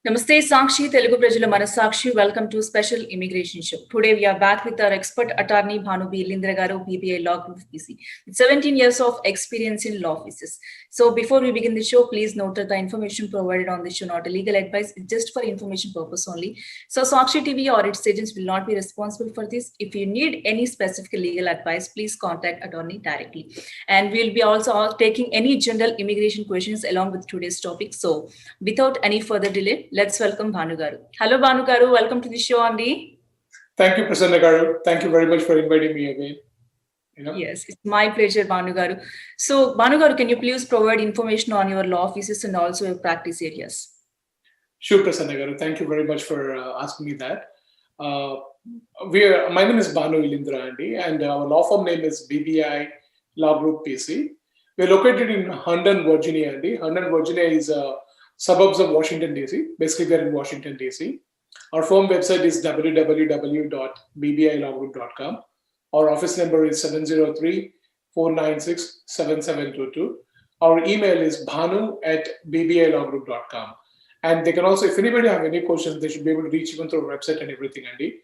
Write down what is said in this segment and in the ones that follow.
Namaste, Sakshi, Telugu Prajala Manasakshi. Welcome to special immigration show. Today we are back with our expert attorney Bhanu B. Lindra Garu, BBI Law Group PC, with 17 years of experience in law offices. So before we begin the show, please note that the information provided on this show not a legal advice, it's just for information purpose only. So Sakshi TV or its agents will not be responsible for this. If you need any specific legal advice, please contact attorney directly. And we'll be also taking any general immigration questions along with today's topic. So without any further delay, let's welcome Bhanu Garu. Hello, Bhanu Garu. Welcome to the show, Andy. Thank you, Prasanna Garu. Thank you very much for inviting me again. Yes, it's my pleasure, Bhanu Garu. So, Bhanu Garu, can you please provide information on your law offices and also your practice areas? Sure, Prasanna Garu. Thank you very much for asking me that. My name is Bhanu Lindra Andy, and our law firm name is BBI Law Group PC. We're located in Herndon, Virginia, Andy. Herndon, Virginia is suburbs of Washington, D.C. Basically, we're in Washington, D.C. Our firm website is www.bbilawgroup.com. Our office number is 703-496-7722. Our email is bhanu@bbilawgroup.com. And they can also, if anybody have any questions, they should be able to reach even through our website and everything, Andy.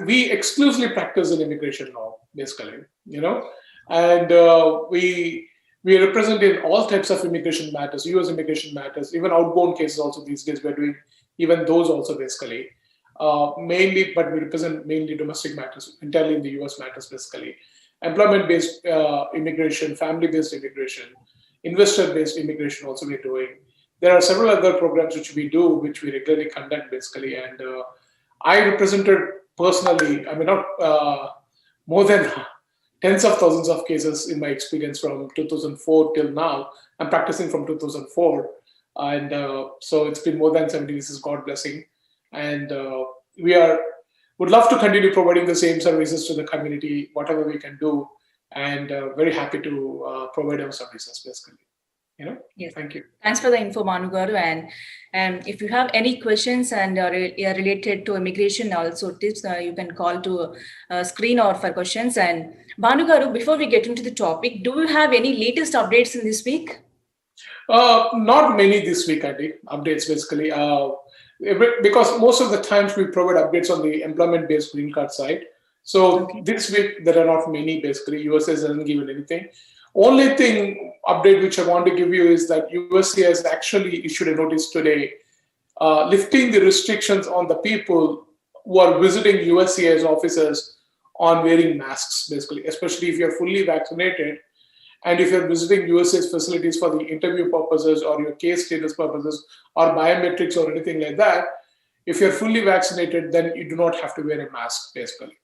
We exclusively practice in immigration law, basically, and we represent in all types of immigration matters, US immigration matters, even outbound cases also these days. We're doing even those also basically. But we represent mainly domestic matters, entirely in the US matters basically. Employment-based immigration, family-based immigration, investor-based immigration also we're doing. There are several other programs which we do, which we regularly conduct basically. And I represented personally, not more than tens of thousands of cases in my experience from 2004 till now. I'm practicing from 2004. And so it's been more than 70 years, God blessing. And we would love to continue providing the same services to the community, whatever we can do. And very happy to provide our services, basically. Yes. Thank you. Thanks for the info, Bhanu Garu. And if you have any questions and are related to immigration, also tips, you can call to screen or for questions. And Bhanu Garu, before we get into the topic, do you have any latest updates in this week? Not many this week, Andy. Updates basically, because most of the times we provide updates on the employment-based green card side. So This week there are not many. Basically, USCIS hasn't given anything. Only thing update which I want to give you is that USCIS actually issued a notice today, lifting the restrictions on the people who are visiting USCIS offices on wearing masks, basically, especially if you're fully vaccinated. And if you're visiting USCIS facilities for the interview purposes or your case status purposes or biometrics or anything like that, if you're fully vaccinated, then you do not have to wear a mask, basically.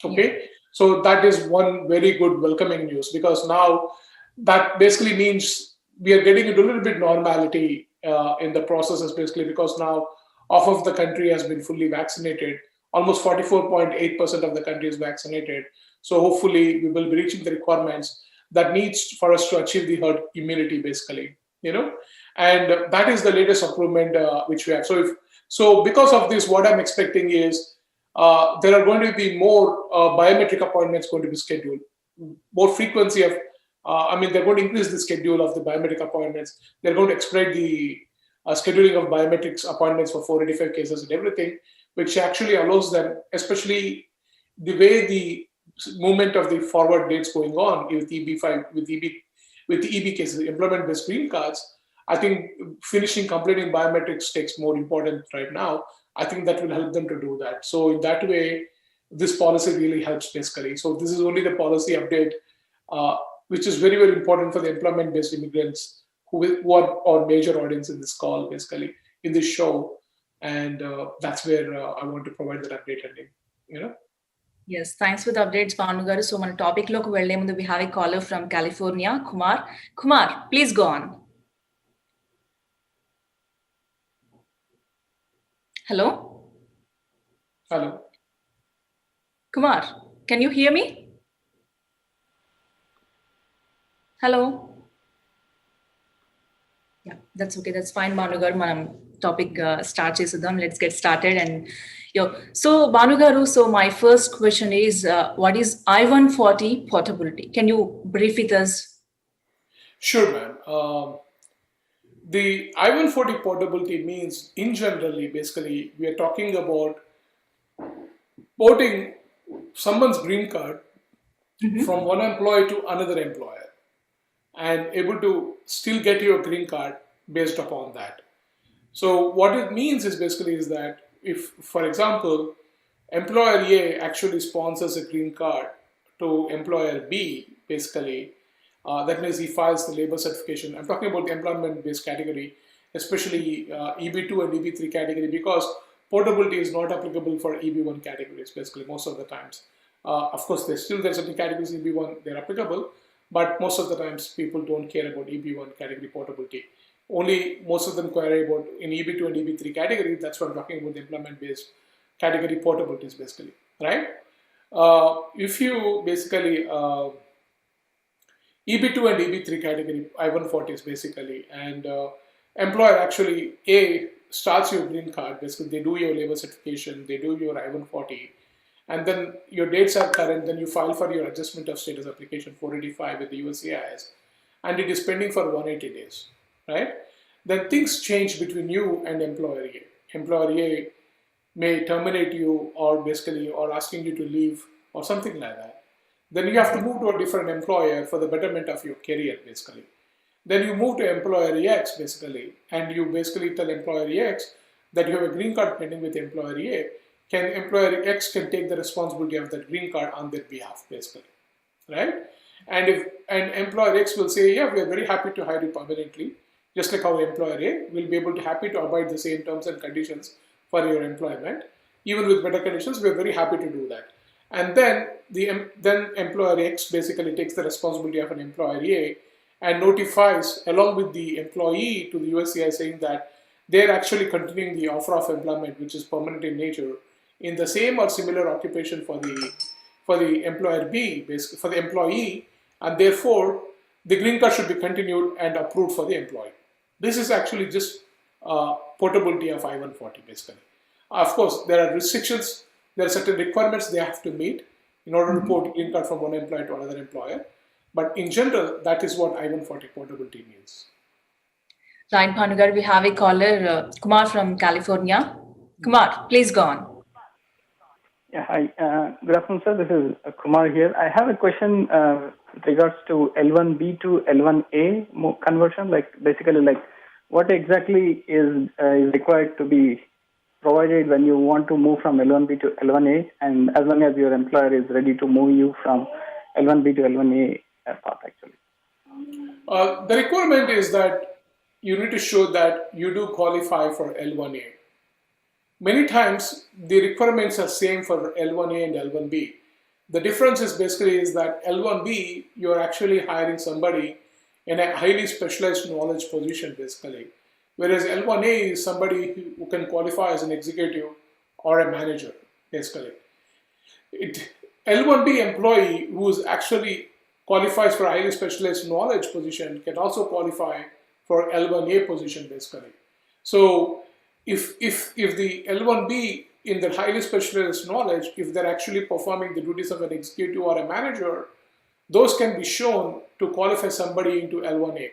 Okay? Yeah. So that is one very good welcoming news, because now that basically means we are getting into a little bit normality in the processes, basically, because now half of the country has been fully vaccinated. Almost 44.8% of the country is vaccinated. So hopefully we will be reaching the requirements that needs for us to achieve the herd immunity, basically, and that is the latest improvement which we have. So because of this, what I'm expecting is there are going to be more biometric appointments going to be scheduled, more frequency of, they're going to increase the schedule of the biometric appointments. They're going to expedite the scheduling of biometrics appointments for 485 cases and everything, which actually allows them, especially the way the movement of the forward dates going on with EB5, with the EB cases, employment-based green cards. I think completing biometrics takes more important right now. I think that will help them to do that. So in that way, this policy really helps, basically. So this is only the policy update, which is very, very important for the employment-based immigrants who are our major audience in this call, basically, in this show. And that's where I want to provide that update, Yes, thanks for the updates, Bhanu Garu. So మన topic లోకి వెళ్లే ముందు we have a caller from California, Kumar. Kumar, please go on. Hello? Hello. Kumar, can you hear me? Hello? Yeah, that's okay. That's fine, Bhanu Garu. Manam topic start chesidam. Let's get started. And so Bhanu Garu, so my first question is, what is I-140 portability? Can you brief with us? Sure, ma'am. The I-140 portability means, in generally, basically, we are talking about porting someone's green card from one employer to another employer and able to still get your green card based upon that. So what it means is basically is that if, for example, employer A actually sponsors a green card to employer B, basically, that means he files the labor certification. I'm talking about the employment-based category, especially EB2 and EB3 category, because portability is not applicable for EB1 categories, basically, most of the times. Of course, there are certain categories in EB1, they're applicable, but most of the times people don't care about EB1 category portability. Only most of them query about in EB2 and EB3 category. That's what I'm talking about, the employment-based category portabilities, basically, right? If you basically EB2 and EB3 category I-140s basically, and employer actually A starts your green card, basically they do your labor certification, they do your I-140, and then your dates are current, then you file for your adjustment of status application 485 with the USCIS, and it is pending for 180 days, right? Then things change between you and employer A. Employer A may terminate you or basically or asking you to leave or something like that. Then you have to move to a different employer for the betterment of your career, basically. Then you move to employer X, basically, and you basically tell employer X that you have a green card pending with employer A. Employer X can take the responsibility of that green card on their behalf, basically, right? And if an employer X will say, yeah, we are very happy to hire you permanently, just like our employer A will be able to happy to abide the same terms and conditions for your employment, even with better conditions, we are very happy to do that. And then then employer X basically takes the responsibility of an employer A and notifies along with the employee to the USCI saying that they're actually continuing the offer of employment, which is permanent in nature, in the same or similar occupation for the employer B, basically for the employee, and therefore the green card should be continued and approved for the employee. This is actually just portability of I-140, basically. Of course, there are restrictions. There are certain requirements they have to meet in order to port green card from one employer to another employer. But in general, that is what I-140 portability means. Right, Bhanugar, we have a caller, Kumar from California. Kumar, please go on. Yeah, hi. Good afternoon, sir. This is Kumar here. I have a question with regards to L1B to L1A conversion. Basically, what exactly is required to be provided when you want to move from L1B to L1A, and as long as your employer is ready to move you from L1B to L1A path, actually. The requirement is that you need to show that you do qualify for L1A. Many times the requirements are same for L1A and L1B. The difference is basically is that L1B, you're actually hiring somebody in a highly specialized knowledge position, basically. Whereas L1A is somebody who can qualify as an executive or a manager, basically. L1B employee who actually qualifies for a highly specialized knowledge position can also qualify for L1A position, basically. So if the L1B in the highly specialized knowledge, if they're actually performing the duties of an executive or a manager, those can be shown to qualify somebody into L1A.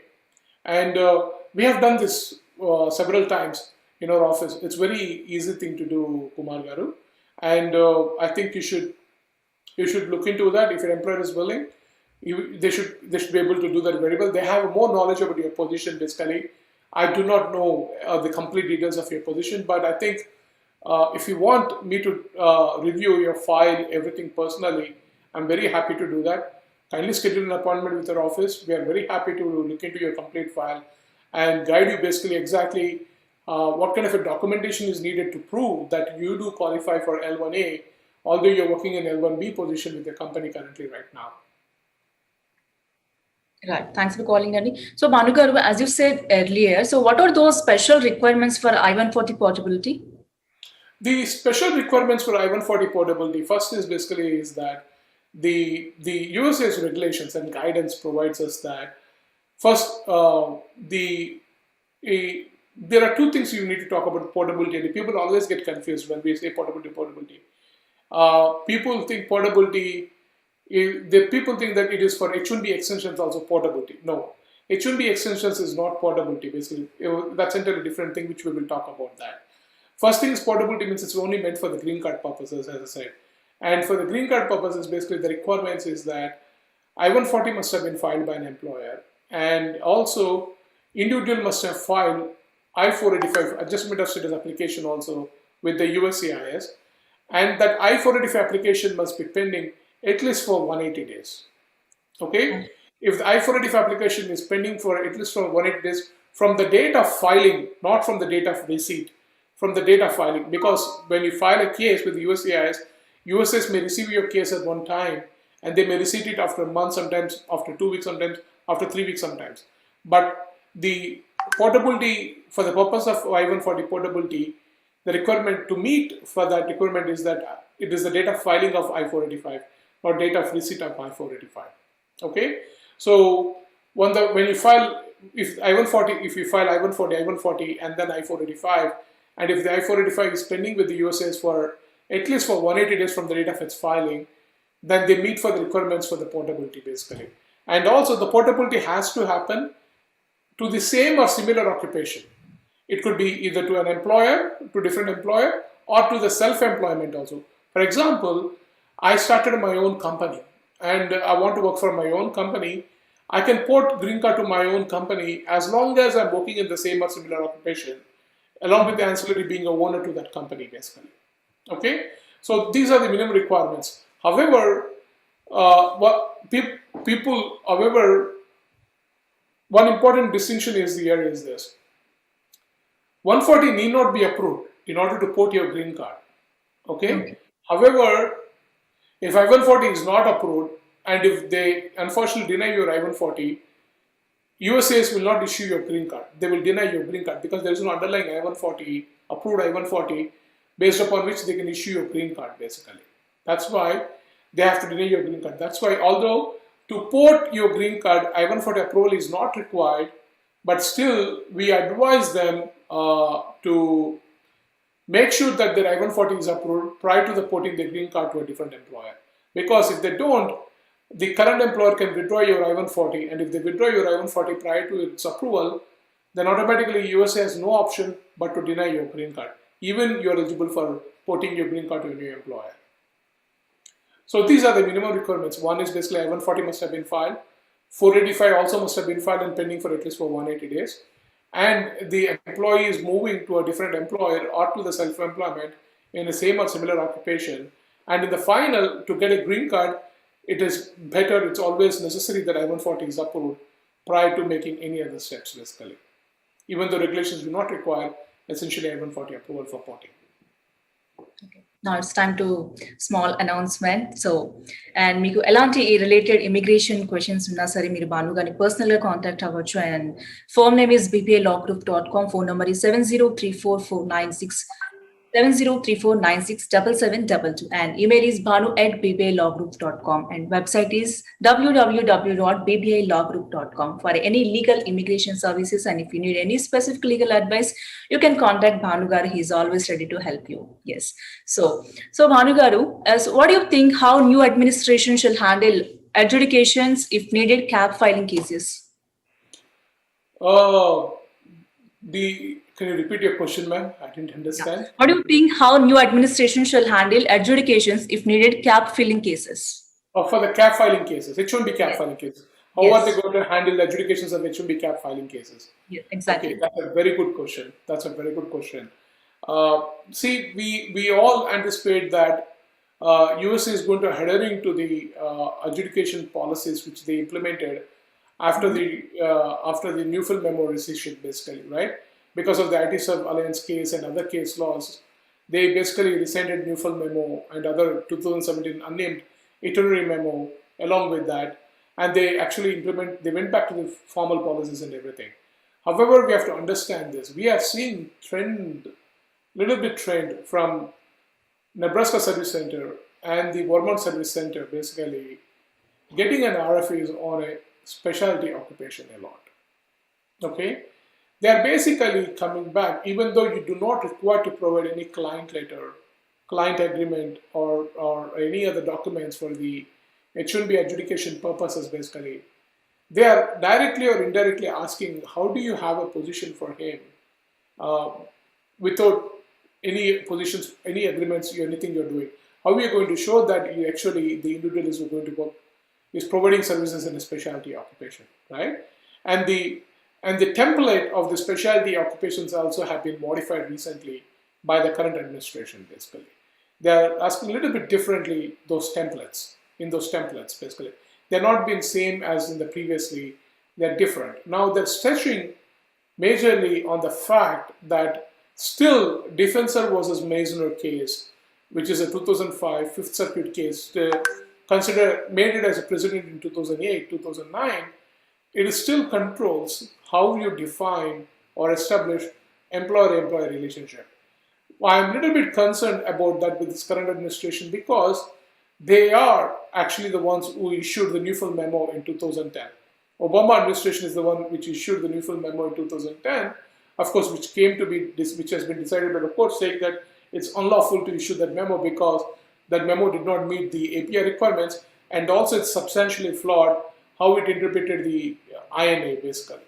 And we have done this several times in our office. It's very easy thing to do, Kumar Garu. And I think you should look into that. If your employer is willing, they should be able to do that very well. They have more knowledge about your position, basically. I do not know the complete details of your position, but I think if you want me to review your file, everything personally, I'm very happy to do that. Kindly schedule an appointment with our office. We are very happy to look into your complete file and guide you basically exactly what kind of a documentation is needed to prove that you do qualify for L1A, although you're working in L1B position with the company currently right now. Right. Thanks for calling, Andy. So, Bhanugar, as you said earlier, so what are those special requirements for I-140 portability? The special requirements for I-140 portability, first is basically is that the USA's regulations and guidance provides us that first, there are two things you need to talk about portability, and people always get confused when we say portability. People think portability, people think that it is for H1B extensions also portability. No, H1B extensions is not portability. Basically, that's entirely different thing, which we will talk about that. First thing is portability means it's only meant for the green card purposes, as I said. And for the green card purposes, basically the requirements is that I-140 must have been filed by an employer, and also individual must have filed I-485 adjustment of status application also with the USCIS, and that I-485 application must be pending at least for 180 days. Okay? If the I-485 application is pending for at least for 180 days from the date of filing, not from the date of receipt, from the date of filing, because when you file a case with the USCIS, USCIS may receive your case at one time, and they may receive it after a month, sometimes after 2 weeks, sometimes after 3 weeks, sometimes. But the portability, for the purpose of I-140 portability, the requirement to meet for that requirement is that it is the date of filing of I-485 or date of receipt of I-485. Okay, so when you file, if you file I-140, and then I-485, and if the I-485 is pending with the USCIS for at least for 180 days from the date of its filing, then they meet for the requirements for the portability basically. And also the portability has to happen to the same or similar occupation. It could be either to an employer, to different employer, or to the self-employment also. For example, I started my own company and I want to work for my own company. I can port green card to my own company as long as I'm working in the same or similar occupation, along with the ancillary being a owner to that company basically. Okay, so these are the minimum requirements. However, one important distinction is this. 140 need not be approved in order to port your green card. Okay? However, if I-140 is not approved, and if they unfortunately deny your I-140, USCIS will not issue your green card. They will deny your green card because there is no underlying I-140, approved I-140, based upon which they can issue your green card basically. That's why they have to deny your green card. That's why although to port your green card, I-140 approval is not required, but still we advise them to make sure that their I-140 is approved prior to the porting the green card to a different employer. Because if they don't, the current employer can withdraw your I-140, and if they withdraw your I-140 prior to its approval, then automatically USA has no option but to deny your green card, even you are eligible for porting your green card to a new employer. So these are the minimum requirements. One is basically I-140 must have been filed. 485 also must have been filed and pending for at least for 180 days. And the employee is moving to a different employer or to the self-employment in the same or similar occupation. And in the final, to get a green card, it is better, it's always necessary that I-140 is approved prior to making any other steps basically. Even though regulations do not require essentially I-140 approval for porting. Okay. Now it's time to small announcement. So, and మీకు ఎలాంటి related immigration questions ఉన్నా సరే మీరు భాను గారిని personal గా contact అవ్వచ్చు. And firm name is bpalawgroup.com. phone number is 7034967732 and email is bhanu@bpalawgroup.com and website is www.bpalawgroup.com. For any legal immigration services and if you need any specific legal advice, you can contact Bhanu garu. He is always ready to help you. Yes. So Bhanu garu, what do you think how new administration shall handle adjudications if needed CAB filing cases? Can you repeat your question, ma'am? I didn't understand. Yeah. What do you think how new administration shall handle adjudications if needed CAB filing cases? For the CAB filing cases, H1B CAB filing cases. How are they going to handle the adjudications of H1B CAB filing cases? Yeah, exactly. Okay, that's a very good question. See, we all anticipate that US is going to adhering to the adjudication policies which they implemented after the Newfield memo rescission, basically, right? Because of the IT Serv Alliance case and other case laws, they basically rescinded Newfield memo and other 2017 unnamed itinerary memo along with that, and they actually they went back to the formal policies and everything. However, we have to understand this. We have seen little bit trend from Nebraska Service Center and the Vermont Service Center basically getting an RFEs on a specialty occupation a lot. Okay? They are basically coming back, even though you do not require to provide any client letter, client agreement, or any other documents for the H1B adjudication purposes, basically. they are directly or indirectly asking, how do you have a position for him uh, without any positions, any agreements, anything you're doing? How are you going to show that you actually, the individual is going to work, is providing services in a specialty occupation, right? And the template of the specialty occupations also have been modified recently by the current administration, basically. They are asking a little bit differently in those templates, basically. They're not been same as in the previously, they're different. Now they're stretching majorly on the fact that still Defensor versus Meisner case, which is a 2005 Fifth Circuit case, made it as a precedent in 2008, 2009, it still controls how you define or establish employer-employee relationship. I'm a little bit concerned about that with this current administration because they are actually the ones who issued the Neufeld memo in 2010. Obama administration is the one which issued the Neufeld memo in 2010, of course, which has been decided by the court, saying that it's unlawful to issue that memo because that memo did not meet the API requirements, and also it's substantially flawed how it interpreted the INA, basically,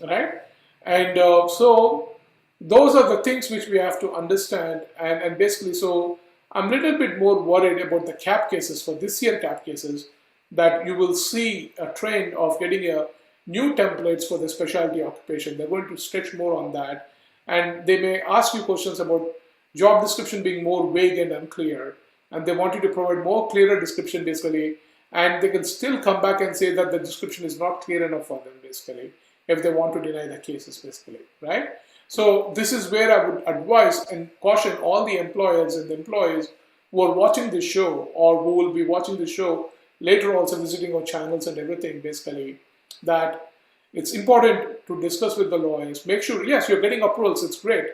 right? And so those are the things which we have to understand, and basically, so I'm a little bit more worried about the cap cases for this year cap cases, that you will see a trend of getting a new templates for the specialty occupation. They're going to stretch more on that, and they may ask you questions about job description being more vague and unclear, and they want you to provide more clearer description, basically, and they can still come back and say that the description is not clear enough for them, basically, if they want to deny the cases, basically, right? So this is where I would advise and caution all the employers and the employees who are watching this show, or who will be watching the show later, also visiting our channels and everything, basically, that it's important to discuss with the lawyers. Make sure, yes, you're getting approvals, it's great.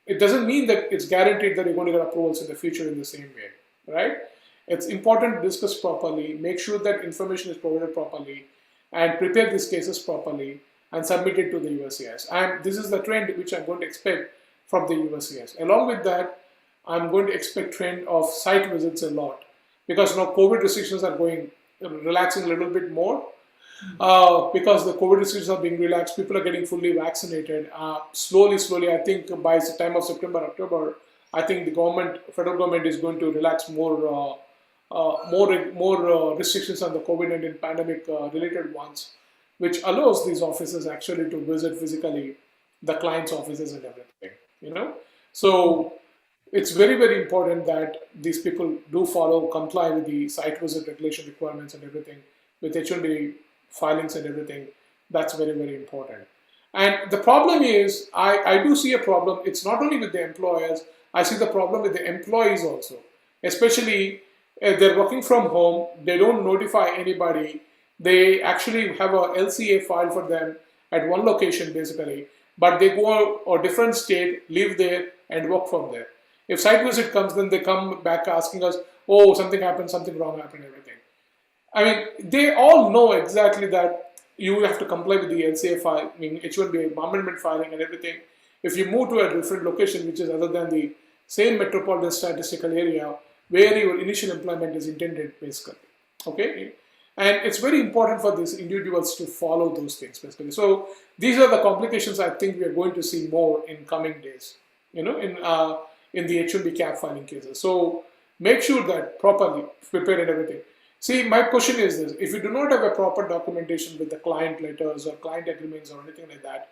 It doesn't mean that it's guaranteed that you're going to get approvals in the future in the same way, right? It's important to discuss properly, make sure that information is provided properly, and prepare these cases properly and submit it to the USCIS. And this is the trend which I'm going to expect from the USCIS. Along with that, I'm going to expect trend of site visits a lot, because now COVID restrictions are relaxing a little bit more. Because the COVID restrictions are being relaxed, people are getting fully vaccinated. Slowly, I think by the time of September, October, I think the federal government is going to relax more restrictions on the COVID-19 pandemic related ones, which allows these offices actually to visit physically the client's offices and everything, So it's very, very important that these people do comply with the site visit regulation requirements and everything, with H1B filings and everything. That's very, very important. And the problem is, I do see a problem. It's not only with the employers, I see the problem with the employees also. Especially if they're working from home, they don't notify anybody. They actually have a LCA file for them at one location, basically, but they go to a different state, live there, and work from there. If site visit comes, then they come back asking us, oh, something happened, something wrong happened, everything. I mean, they all know exactly that you have to comply with the LCA file, I mean, H1B amendment filing and everything. If you move to a different location, which is other than the same metropolitan statistical area where your initial employment is intended, basically, okay? And it's very important for these individuals to follow those things, basically. So these are the complications I think we are going to see more in coming days, in the H1B cap filing cases. So make sure that properly prepare and everything. See, my question is this: if you do not have a proper documentation with the client letters or client agreements or anything like that,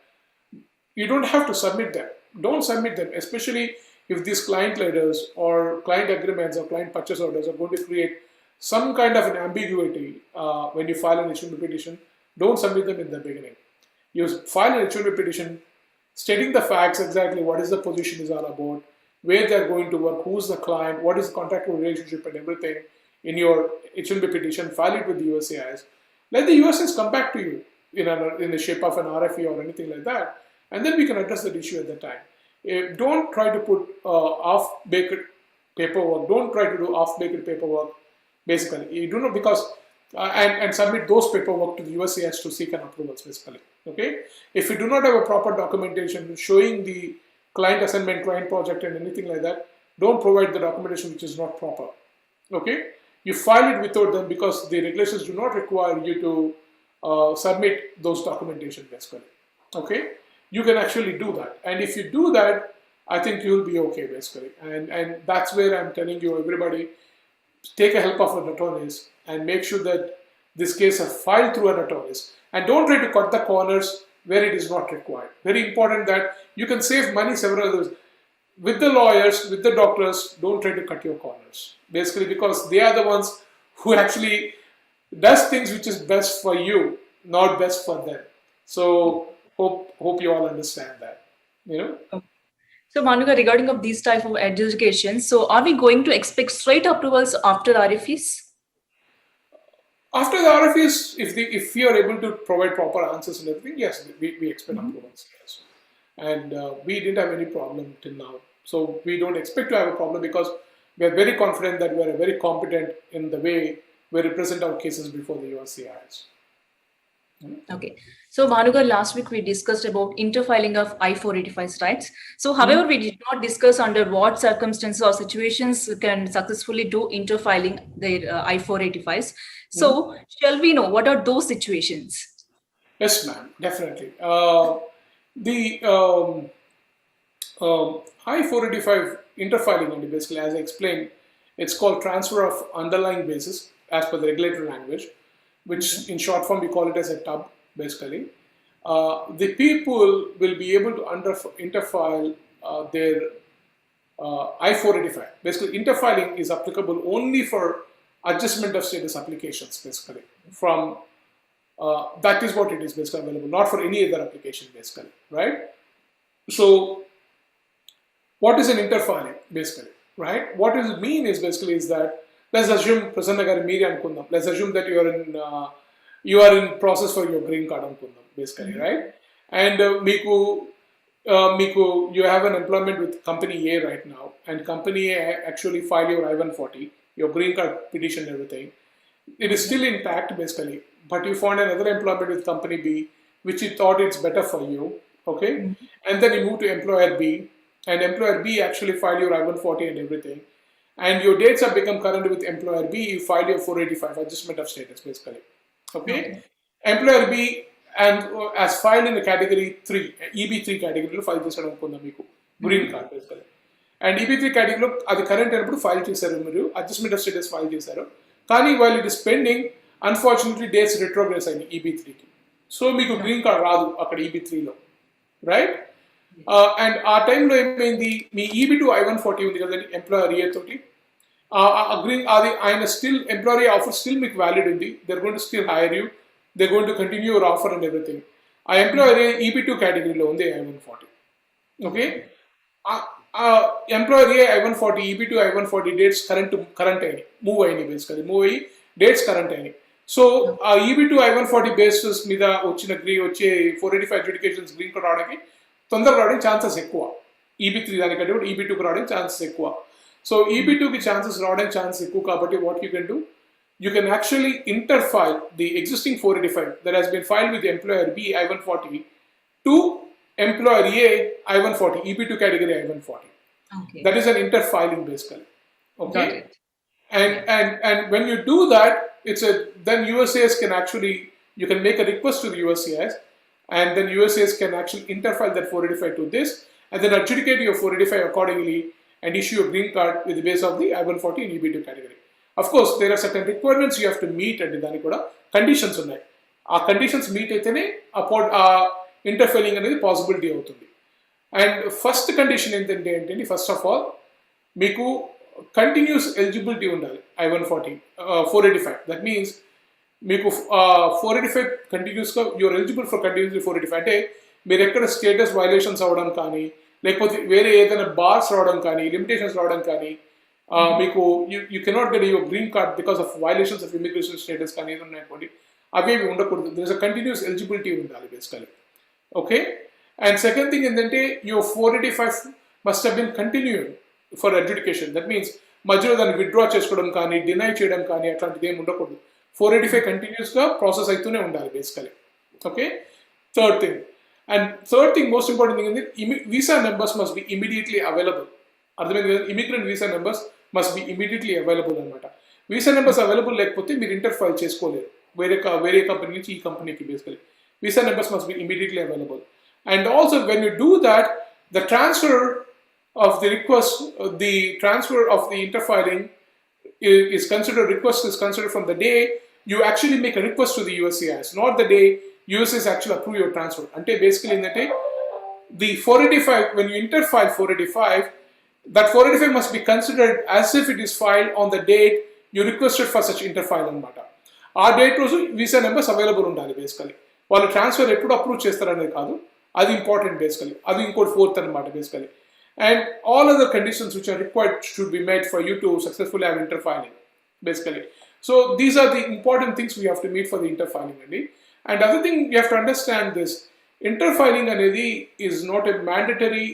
you don't have to submit them. Don't submit them, especially if these client letters or client agreements or client purchase orders are going to create some kind of an ambiguity when you file an H1B petition. Don't submit them in the beginning. You file an H1B petition stating the facts, exactly what is the position is all about, where they're going to work, who's the client, what is the contractual relationship and everything in your H1B petition. File it with the USCIS. Let the USCIS come back to you in the shape of an RFE or anything like that, and then we can address that issue at the time. Don't try to put off-baked paperwork. Don't try to do off-baked paperwork. Basically, you do not, because and submit those paperwork to the USCIS to seek an approvals, basically. Okay, if you do not have a proper documentation showing the client assignment, client project, and anything like that, don't provide the documentation which is not proper. Okay, you file it without them, because the regulations do not require you to submit those documentation basically. Okay, you can actually do that, and if you do that, I think you'll be okay basically. And that's where I'm telling you, everybody, take a help of an attorney and make sure that this case is filed through an attorney, and don't try to cut the corners where it is not required. Very important that you can save money several others. With the lawyers, with the doctors, don't try to cut your corners. Basically, because they are the ones who actually does things which is best for you, not best for them. So hope you all understand that. You know. So Manuka, regarding of these type of adjudications, so are we going to expect straight approvals after RFEs? After the RFEs, if we are able to provide proper answers and everything, yes, we expect approvals. Yes. And we didn't have any problem till now. So we don't expect to have a problem because we are very confident that we are very competent in the way we represent our cases before the USCIS. Okay. So Bhanugar, last week we discussed about interfiling of I-485 rights. So however, we did not discuss under what circumstances or situations can successfully do interfiling their I-485s. So shall we know what are those situations? Yes, ma'am, definitely. The I-485 interfiling, and basically, as I explained, it's called transfer of underlying basis as per the regulatory language, which in short form we call it as a TUB, basically. The people will be able to interfile their I-485. Basically, interfiling is applicable only for adjustment of status applications, basically. From that is what it is basically available, not for any other application, basically, right? So, what is an interfiling, basically, right? What does it mean is basically is that, let's assume Prasanna garu meere anukundam. Let's assume that you are in process for your green card anukundam, basically, right? And you have an employment with company A right now, and company A actually file your I-140, your green card petition, and everything. It is still intact, basically, but you found another employment with company B, which you thought it's better for you, okay? And then you move to employer B, and employer B actually filed your I-140 and everything. And your dates have become current with employer B, you filed your 485 adjustment of status, basically. Okay? Employer B and as filed in the category 3, EB3 category, file చేశాడు అనుకుందాం మీకు green card, basically. And EB3 category అది current అయినప్పుడు file చేశారు, మీరు adjustment of status file చేశారు. కానీ while it is pending, unfortunately dates retrogress అయింది EB3కి. సో మీకు గ్రీన్ కార్డ్ రాదు అక్కడ EB3లో, రైట్? అండ్ ఆ టైంలో ఏమైంది, మీ EB2 I-140 ఉంది కదండి ఎంప్లాయర్ ఏ తోటి, గ్రీన్ అది ఆయన స్టిల్ ఎంప్లాయరీ ఆఫర్ స్టిల్ మీకు వ్యాలిడ్ ఉంది, they're going to still hire you, they're going to continue your offer and everything. ఆ ఎంప్లాయర్ EB2 కేటగిరీలో ఉంది I-140, ఓకే? ఎంప్లాయర్ ఏ I-140 EB2 I-140 dates current అయినాయి, మూవ్ అయినాయి, బేసికలీ మూవ్ అయ్యి dates current అయినాయి. సో ఆ EB2 I-140 బేసిస్ మీద వచ్చే 485 అడ్జుడికేషన్స్ గ్రీన్ కార్డ్ రావడానికి తొందరగా రావడానికి ఛాన్సెస్ ఎక్కువ, EB3 దానికంటే కూడా EB2కి రావడానికి ఛాన్సెస్ ఎక్కువ. సో EB2కి ఛాన్సెస్ రావడానికి ఛాన్సెస్ ఎక్కువ కాబట్టి what you can do, you can actually interfile the existing 485 that has been filed with employer B I-140 to employer A I-140, EB2 category I-140. Okay. That is an interfiling, basically. Okay. Got it. And when you do that, then USCIS can actually, you can make a request to the USCIS, and then USCIS can actually interfile that 485 to this, and then adjudicate your 485 accordingly and issue a green card with the base of the I-140 and EB2 category. Of course, there are certain requirements you have to meet, and దానికి కూడా conditions ఉన్నాయి. ఆ conditions meet అయితేనే ఆ ఇంటర్ఫెయిలింగ్ అనేది possibility అవుతుంది. And first condition ఏంటంటే first of all మీకు కంటిన్యూస్ ఎలిజిబిలిటీ ఉండాలి I-140 485. దట్ మీన్స్ మీకు 485 కంటిన్యూస్గా యూఆర్ ఎలిజిబుల్ ఫర్ కంటిన్యూస్లీ 485 అంటే మీరు ఎక్కడ స్టేటస్ వైలేషన్స్ అవ్వడం కానీ, లేకపోతే వేరే ఏదైనా బార్స్ రావడం కానీ, లిమిటేషన్స్ రావడం కానీ, మీకు you cannot get your green card because of violations of immigration status కానీ ఏది ఉన్నాయనుకోండి, అవేవి ఉండకూడదు. There is a continuous eligibility ఉండాలి, basically. Okay. And second thing ఏంటంటే your 485 must have been continuing for adjudication. That means మధ్యలో దాన్ని withdraw చేసుకోవడం కానీ, డినై చేయడం కానీ అట్లాంటిది ఏమి ఉండకూడదు. 485 కంటిన్యూస్గా ప్రాసెస్ అవుతూనే ఉండాలి, basically. Okay. Third thing most important thing ఏంటంటే visa numbers must be immediately available. అర్థమైంది కదా, immigrant visa numbers must be immediately available అనమాట. వీసా నెంబర్స్ అవైలబుల్ లేకపోతే మీరు ఇంటర్ఫైల్ చేసుకోలేరు. వేరే కంపెనీ నుంచి ఈ కంపెనీకి basically visa numbers must be immediately available. And also when you do that, the transfer of the request, the transfer of the interfiling is considered, request is considered from the day you actually make a request to the USCIS, not the day USCIS actually approve your transfer. Ante basically in the day, the 485, when you interfile 485, that 485 must be considered as if it is filed on the date you requested for such interfile anamata. Our date రోజు visa numbers available ఉండాలి basically. వాళ్ళు transfer ఎప్పుడు approve చేస్తారనేది కాదు, అది important basically, అది ఇంకోటి fourth అనమాట basically. And all other conditions which are required should be made for you to successfully have interfiling basically. So these are the important things we have to meet for the interfiling అండి. And other thing you have to understand this, interfiling అనేది is not a mandatory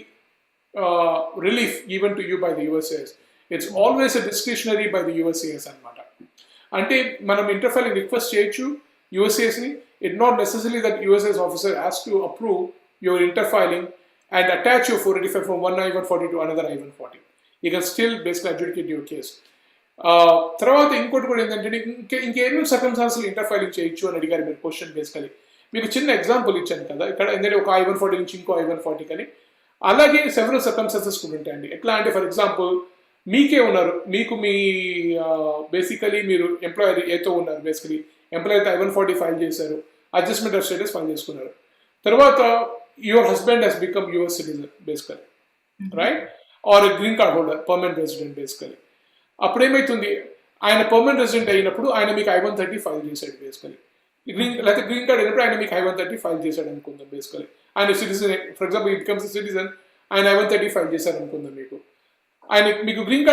relief given to you by the USCIS. It's always a discretionary by the USCIS అనమాట. అంటే మనం ఇంటర్ఫైలింగ్ request చేయొచ్చు USCIS-ni. It's not necessarily that USCIS officer has to approve your interfiling and attach your 485 from one I-140 to another I-140. You can still basically adjudicate your case. తర్వాత ఇంకోటి కూడా ఏంటంటే ఇంకేమేమి circumstances ఇంటర్ఫైలింగ్ చేయొచ్చు అని అడిగారు మీరు క్వశ్చన్ బేసికలీ. మీకు చిన్న ఎగ్జాంపుల్ ఇచ్చాను కదా ఇక్కడ, ఎందుకంటే ఒక I-140 నుంచి ఇంకో I-140 కానీ అలాగే సెవెరల్ సర్కమ్స్టాన్సెస్ కూడా ఉంటాయండి. ఎట్లా అంటే ఫర్ ఎగ్జాంపుల్ మీకే ఉన్నారు, మీకు మీ బేసికలీ మీరు ఎంప్లాయర్ ఏతో ఉన్నారు, బేసికలీ ఎంప్లాయ్ అయితే I-140 ఫైల్ చేశారు, అడ్జస్ట్మెంట్ ఆఫ్ స్టేటస్ ఫైల్ చేసుకున్నారు. తర్వాత your husband he's become US citizen basically, right, or green card holder, permanent resident basically. అప్పుడు ఏమవుతుంది, ఆయన పర్మనెంట్ రెసిడెంట్ అయినప్పుడు ఆయన మీకు I-130 ఫైల్ చేశాడు బేసికలీ. లేకపోతే గ్రీన్ కార్డ్ అయినప్పుడు ఆయన మీకు I-130 ఫైల్ చేశాడు అనుకుందాం బేసికలీ. ఆయన సిటిజన్, ఫర్ ఎగ్జాంపుల్ ఈ బికమ్స్ సిటిజన్, ఆయన I-130 ఫైల్ చేశారు అనుకుందాం. ఆయన మీకు గ్రీన్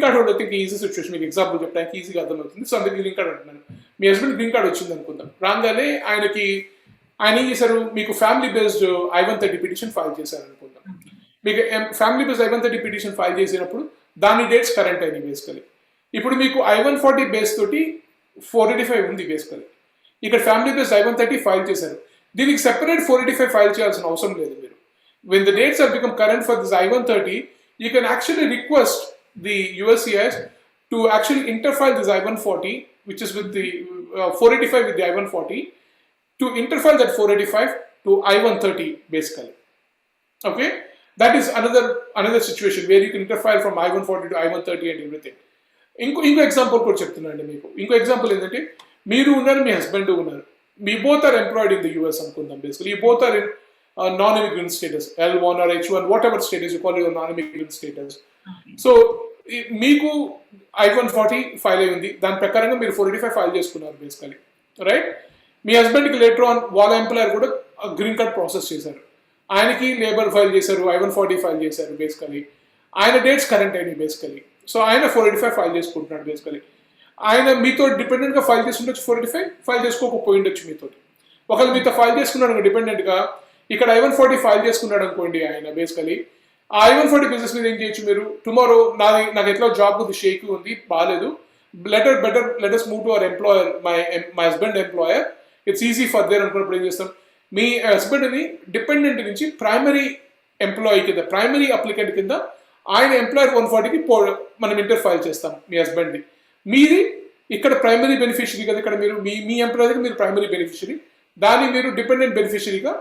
కార్డ్ హోల్డర్ అయితే ఈజీ సిచ్యువేషన్, మీకు ఎగ్జాంపుల్ చెప్పడానికి ఈజీగా అర్థమవుతుంది. సో అందుకే గ్రీన్ కార్డ్ అంటున్నాను. మీ హస్బెండ్ గ్రీన్ కార్డ్ వచ్చింది అనుకుందాం, రాగానే ఆయన ఏం చేశారు, మీకు family based I-130 petition file చేశారు అనుకుందాం. మీకు family based I-130 petition file చేసినప్పుడు దాని డేట్స్ కరెంట్ అయినాయి బేసికలీ. ఇప్పుడు మీకు I-140 బేస్ తోటి 485 ఉంది బేసికలీ. ఇక్కడ ఫ్యామిలీ బేస్డ్ I-130 ఫైల్ చేశారు, దీనికి సెపరేట్ 485 ఫైల్ చేయాల్సిన అవసరం లేదు మీరు. When the dates have become current for this I-130, you can actually request the USCIS to actually interfile this I-140, which is with the 485 with the I-140, to interfile that 485 to I-130 basically. Okay, that is another situation where you can interfile from I-140 to I-130 and everything. ఇంకో example కూడా చెప్తున్నానండి మీకు. ఇంకో example ఏంటంటే, మీరు ఉన్నారు, మీ husband ఉన్నారు, మీ both are employed in the US అనుకుందాం basically. You both are in non-immigrant status, L1 or H1, whatever status you call your non-immigrant status. So మీకు I-140 ఫైల్ అయింది, దాని ప్రకారంగా మీరు 485 ఫైల్ చేసుకున్నారు బేసికలీ, రైట్. మీ హస్బెండ్కి లేటర్ ఆన్ వాళ్ళ ఎంప్లాయర్ కూడా గ్రీన్ కార్డ్ ప్రాసెస్ చేశారు, ఆయనకి లేబర్ ఫైల్ చేశారు, I-140 ఫైల్ చేశారు బేసికలీ. ఆయన డేట్స్ కరెంట్ అయినాయి బేసికలీ. సో ఆయన 485 ఫైల్ చేసుకుంటున్నాడు బేసికలీ. ఆయన మీతో డిపెండెంట్గా ఫైల్ చేసుకుంటూ 485 ఫైల్ చేసుకోకపోయి ఉండొచ్చు మీతో. ఒకవేళ మీతో ఫైల్ చేసుకున్నాడు డిపెండెంట్గా, ఇక్కడ I-140 ఫైల్ చేసుకున్నాడు అనుకోండి ఆయన బేసికలీ. ఆ I-140 బిజినెస్ మీద ఏం చేయొచ్చు మీరు, టుమారో నాకు ఎట్లా జాబ్ ఉంది, షేక్ ఉంది, బాగాలేదు, let us move to our employer, my husband employer, it's easy for their అనుకున్నప్పుడు ఏం చేస్తాం, మీ హస్బెండ్ని డిపెండెంట్ నుంచి ప్రైమరీ ఎంప్లాయీ కింద, ప్రైమరీ అప్లికెంట్ కింద ఆయన ఎంప్లాయర్ 140కి మనం ఇంటర్ఫైల్ చేస్తాం మీ హస్బెండ్ని. మీది ఇక్కడ ప్రైమరీ బెనిఫిషరీ కదా, ఇక్కడ మీరు మీ ఎంప్లాయర్కి మీరు ప్రైమరీ బెనిఫిషరీ, దాన్ని మీరు డిపెండెంట్ బెనిఫిషరీగా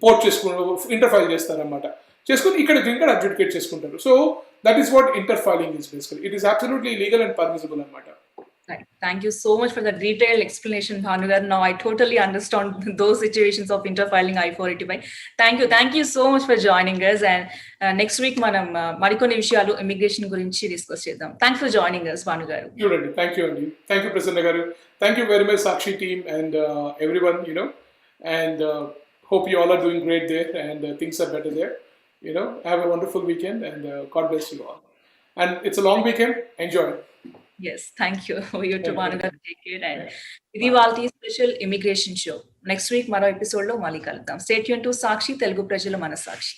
పోర్ట్ ఇంటర్ఫైల్ చేస్తారన్నమాట. చేసుకుని ఇక్కడ గ్రీన్ కార్డ్ అడ్జుడికేట్ చేసుకుంటారు. So that is what interfiling is basically. It is absolutely legal and permissible అన్నమాట. Right. Thank you so much for the detailed explanation, Bhanu garu. Now I totally understand those situations of interfiling I-485. Thank you so much for joining us. And next week manam marikonni vishayalu immigration gurinchi discuss cheddam. Thanks for joining us, Bhanu garu. Thank you, Andy. Thank you, Prasanna garu. Thank you very much, Sakshi team and everyone. And hope you all are doing great there and things are better there. Have a wonderful weekend and God bless you all. And it's a long weekend. Enjoy. Yes, thank you. You too, Bhanu garu. Take care. And ఇది వాళ్ళ special immigration show. Next week మరో episode లో మళ్ళీ కలుద్దాం. Stay tune to సాక్షి, తెలుగు ప్రజల మనసాక్షి.